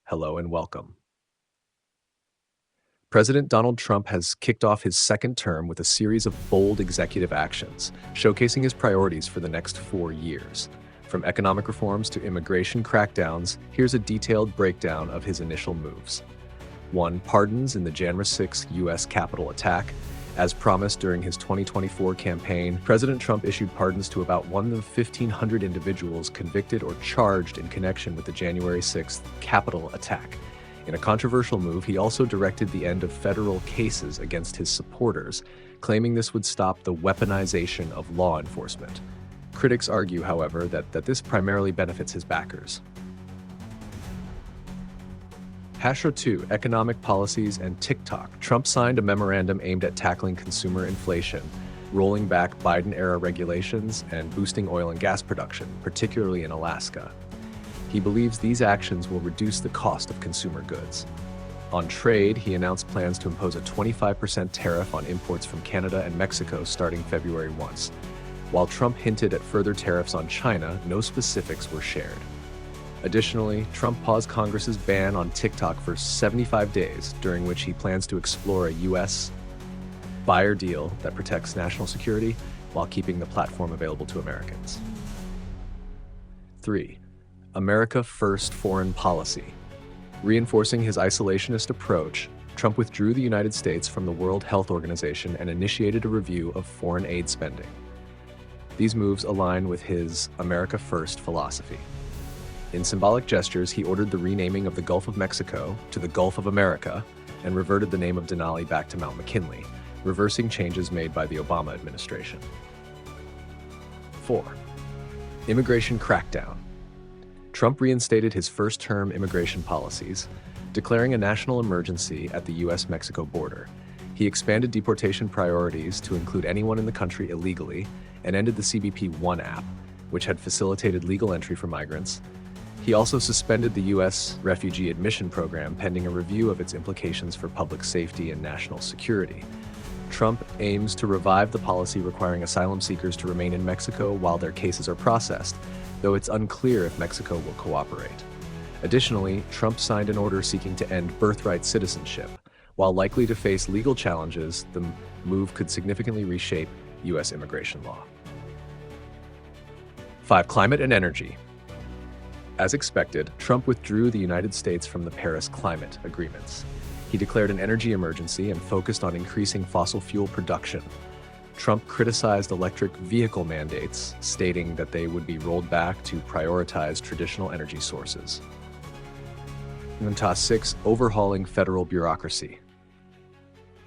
Hello and welcome. President Donald Trump has kicked off his second term with a series of bold executive actions, showcasing his priorities for the next 4 years. From economic reforms to immigration crackdowns, here's a detailed breakdown of his initial moves. 1. Pardons in the January 6 U.S. Capitol attack. As promised during his 2024 campaign, President Trump issued pardons to about 1,500 individuals convicted or charged in connection with the January 6th Capitol attack. In a controversial move, he also directed the end of federal cases against his supporters, claiming this would stop the weaponization of law enforcement. Critics argue, however, that this primarily benefits his backers. 2. Economic policies and TikTok. Trump signed a memorandum aimed at tackling consumer inflation, rolling back Biden-era regulations, and boosting oil and gas production, particularly in Alaska. He believes these actions will reduce the cost of consumer goods. On trade, he announced plans to impose a 25% tariff on imports from Canada and Mexico starting February 1. While Trump hinted at further tariffs on China, no specifics were shared. Additionally, Trump paused Congress's ban on TikTok for 75 days, during which he plans to explore a U.S. buyer deal that protects national security while keeping the platform available to Americans. 3. America First foreign policy. Reinforcing his isolationist approach, Trump withdrew the United States from the World Health Organization and initiated a review of foreign aid spending. These moves align with his America First philosophy. In symbolic gestures, he ordered the renaming of the Gulf of Mexico to the Gulf of America and reverted the name of Denali back to Mount McKinley, reversing changes made by the Obama administration. 4. Immigration crackdown. Trump reinstated his first-term immigration policies, declaring a national emergency at the U.S.-Mexico border. He expanded deportation priorities to include anyone in the country illegally and ended the CBP One app, which had facilitated legal entry for migrants. He also suspended the U.S. refugee admission program pending a review of its implications for public safety and national security. Trump aims to revive the policy requiring asylum seekers to remain in Mexico while their cases are processed, though it's unclear if Mexico will cooperate. Additionally, Trump signed an order seeking to end birthright citizenship. While likely to face legal challenges, the move could significantly reshape U.S. immigration law. 5. Climate and energy. As expected, Trump withdrew the United States from the Paris climate agreements. He declared an energy emergency and focused on increasing fossil fuel production. Trump criticized electric vehicle mandates, stating that they would be rolled back to prioritize traditional energy sources. And 6. Overhauling federal bureaucracy.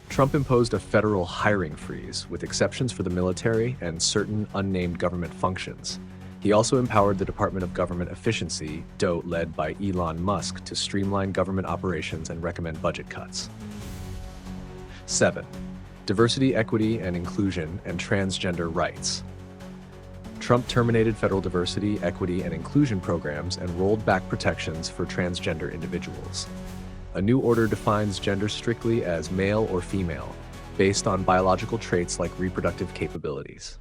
Trump imposed a federal hiring freeze, with exceptions for the military and certain unnamed government functions. He also empowered the Department of Government Efficiency, DOE, led by Elon Musk, to streamline government operations and recommend budget cuts. 7. Diversity, equity, and inclusion, and transgender rights. Trump terminated federal diversity, equity, and inclusion programs and rolled back protections for transgender individuals. A new order defines gender strictly as male or female, based on biological traits like reproductive capabilities.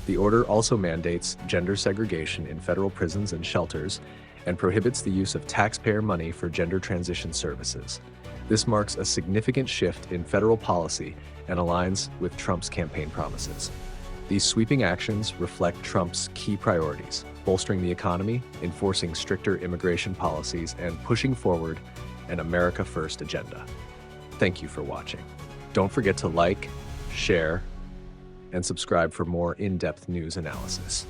The order also mandates gender segregation in federal prisons and shelters and prohibits the use of taxpayer money for gender transition services. This marks a significant shift in federal policy and aligns with Trump's campaign promises. These sweeping actions reflect Trump's key priorities: bolstering the economy, enforcing stricter immigration policies, and pushing forward an America First agenda. Thank you for watching. Don't forget to like, share, and subscribe for more in-depth news analysis.